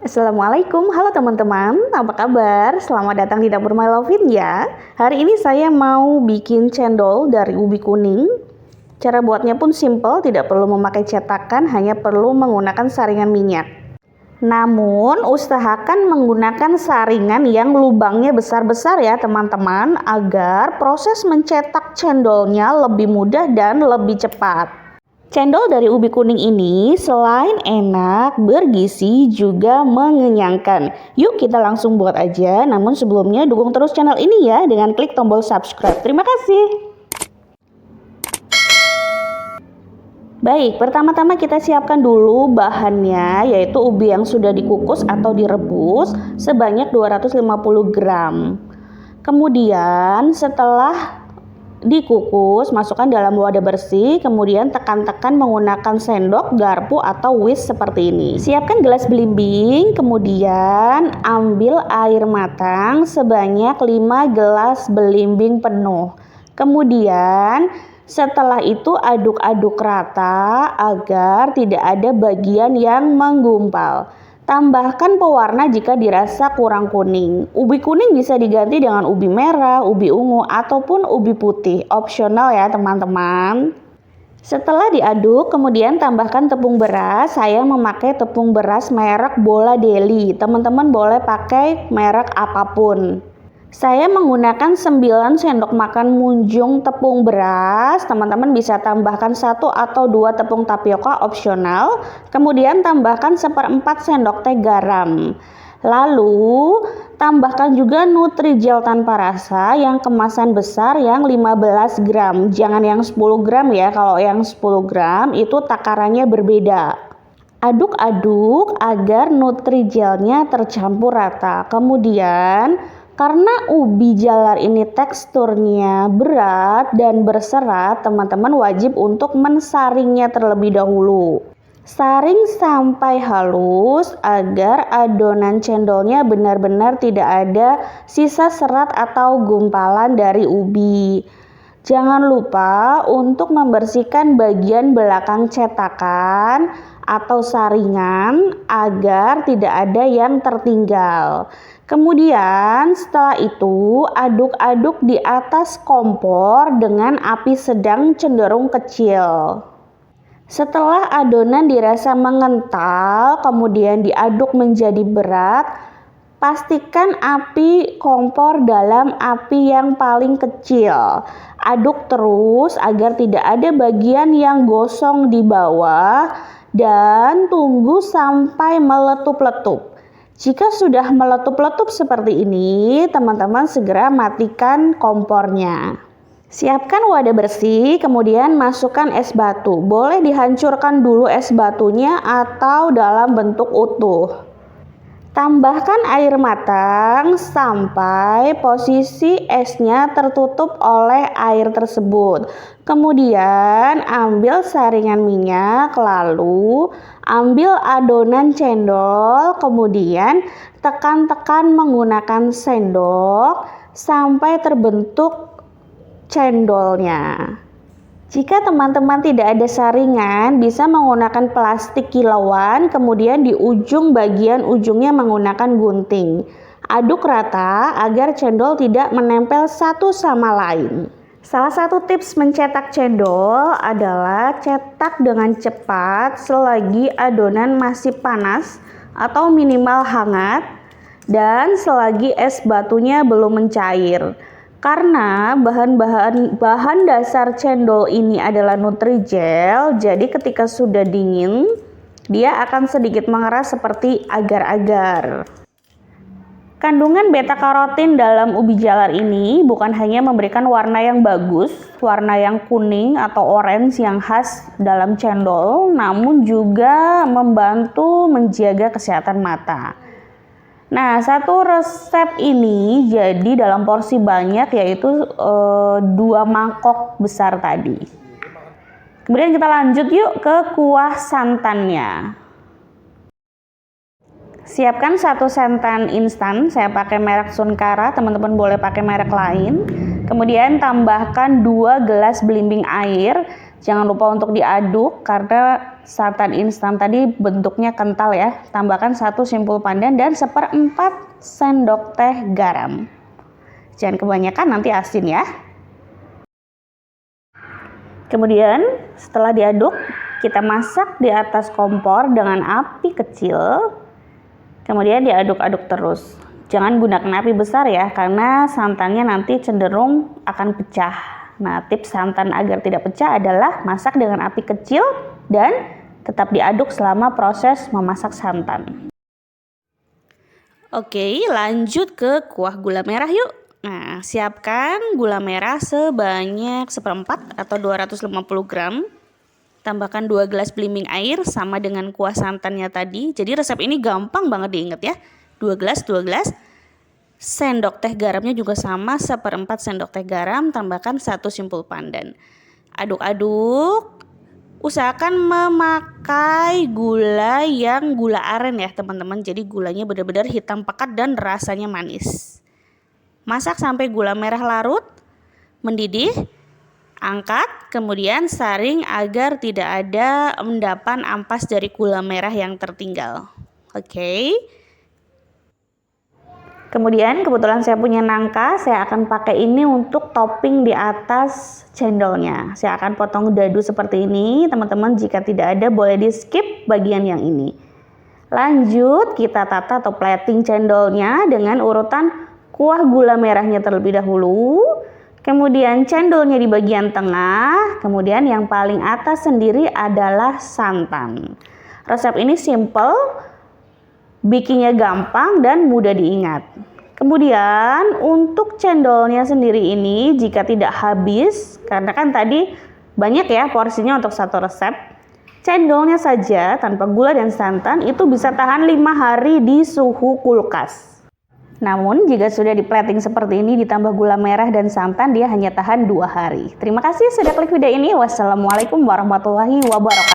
Assalamualaikum, halo teman-teman, apa kabar? Selamat datang di Dapur My Lovin ya. Hari ini saya mau bikin cendol dari ubi kuning. Cara buatnya pun simple, tidak perlu memakai cetakan, hanya perlu menggunakan saringan minyak. Namun usahakan menggunakan saringan yang lubangnya besar-besar ya teman-teman, agar proses mencetak cendolnya lebih mudah dan lebih cepat. Cendol dari ubi kuning ini selain enak, bergizi, juga mengenyangkan. Yuk kita langsung buat aja, namun sebelumnya dukung terus channel ini ya dengan klik tombol subscribe. Terima kasih. Baik, pertama-tama kita siapkan dulu bahannya, yaitu ubi yang sudah dikukus atau direbus sebanyak 250 gram. Kemudian setelah dikukus, masukkan dalam wadah bersih, kemudian tekan-tekan menggunakan sendok, garpu, atau whisk seperti ini. Siapkan gelas belimbing, kemudian ambil air matang sebanyak 5 gelas belimbing penuh. Kemudian setelah itu aduk-aduk rata agar tidak ada bagian yang menggumpal. Tambahkan pewarna jika dirasa kurang kuning. Ubi kuning bisa diganti dengan ubi merah, ubi ungu, ataupun ubi putih. Opsional ya teman-teman. Setelah diaduk, kemudian tambahkan tepung beras. Saya memakai tepung beras merek Bola Deli. Teman-teman boleh pakai merek apapun. Saya menggunakan 9 sendok makan munjung tepung beras. Teman-teman bisa tambahkan 1 atau 2 tepung tapioka, opsional. Kemudian tambahkan 1/4 sendok teh garam. Lalu tambahkan juga Nutrijel tanpa rasa yang kemasan besar yang 15 gram. Jangan yang 10 gram ya, kalau yang 10 gram itu takarannya berbeda. Aduk-aduk agar Nutrijelnya tercampur rata. Kemudian karena ubi jalar ini teksturnya berat dan berserat, teman-teman wajib untuk mensaringnya terlebih dahulu. Saring sampai halus agar adonan cendolnya benar-benar tidak ada sisa serat atau gumpalan dari ubi. Jangan lupa untuk membersihkan bagian belakang cetakan atau saringan agar tidak ada yang tertinggal. Kemudian setelah itu aduk-aduk di atas kompor dengan api sedang cenderung kecil. Setelah adonan dirasa mengental, kemudian diaduk menjadi berat, pastikan api kompor dalam api yang paling kecil. Aduk terus agar tidak ada bagian yang gosong di bawah dan tunggu sampai meletup-letup. Jika sudah meletup-letup seperti ini, teman-teman segera matikan kompornya. Siapkan wadah bersih, kemudian masukkan es batu. Boleh dihancurkan dulu es batunya atau dalam bentuk utuh. Tambahkan air matang sampai posisi esnya tertutup oleh air tersebut. Kemudian ambil saringan minyak, lalu ambil adonan cendol, kemudian tekan-tekan menggunakan sendok sampai terbentuk cendolnya. Jika teman-teman tidak ada saringan, bisa menggunakan plastik kilauan, kemudian di bagian ujungnya menggunakan gunting. Aduk rata agar cendol tidak menempel satu sama lain. Salah satu tips mencetak cendol adalah cetak dengan cepat selagi adonan masih panas atau minimal hangat dan selagi es batunya belum mencair. Karena bahan dasar cendol ini adalah Nutrijel, jadi ketika sudah dingin, dia akan sedikit mengeras seperti agar-agar. Kandungan beta karotin dalam ubi jalar ini bukan hanya memberikan warna yang bagus, warna yang kuning atau orange yang khas dalam cendol, namun juga membantu menjaga kesehatan mata. Nah, satu resep ini jadi dalam porsi banyak, yaitu 2 mangkok besar tadi. Kemudian kita lanjut yuk ke kuah santannya. Siapkan 1 santan instan, saya pakai merek Sunkara, teman-teman boleh pakai merek lain. Kemudian tambahkan 2 gelas belimbing air. Jangan lupa untuk diaduk karena santan instan tadi bentuknya kental ya. Tambahkan 1 simpul pandan dan 1/4 sendok teh garam. Jangan kebanyakan, nanti asin ya. Kemudian setelah diaduk, kita masak di atas kompor dengan api kecil. Kemudian diaduk-aduk terus. Jangan gunakan api besar ya, karena santannya nanti cenderung akan pecah. Nah, tips santan agar tidak pecah adalah masak dengan api kecil dan tetap diaduk selama proses memasak santan. Oke, lanjut ke kuah gula merah yuk. Nah, siapkan gula merah sebanyak 1/4 atau 250 gram. Tambahkan 2 gelas belimbing air sama dengan kuah santannya tadi. Jadi resep ini gampang banget diingat ya. 2 gelas. Sendok teh garamnya juga sama, 1/4 sendok teh garam, tambahkan 1 simpul pandan. Aduk-aduk. Usahakan memakai gula yang gula aren ya teman-teman. Jadi gulanya benar-benar hitam pekat dan rasanya manis. Masak sampai gula merah larut, mendidih, angkat, kemudian saring agar tidak ada endapan ampas dari gula merah yang tertinggal. Oke. Kemudian kebetulan saya punya nangka, saya akan pakai ini untuk topping di atas cendolnya. Saya akan potong dadu seperti ini, teman-teman. Jika tidak ada boleh di skip bagian yang ini. Lanjut kita tata atau plating cendolnya dengan urutan kuah gula merahnya terlebih dahulu, kemudian cendolnya di bagian tengah, kemudian yang paling atas sendiri adalah santan. Resep ini simple, bikinnya gampang dan mudah diingat. Kemudian untuk cendolnya sendiri ini jika tidak habis, karena kan tadi banyak ya porsinya untuk satu resep, cendolnya saja tanpa gula dan santan itu bisa tahan 5 hari di suhu kulkas. Namun jika sudah di plating seperti ini ditambah gula merah dan santan, dia hanya tahan 2 hari. Terima kasih sudah klik video ini. Wassalamualaikum warahmatullahi wabarakatuh.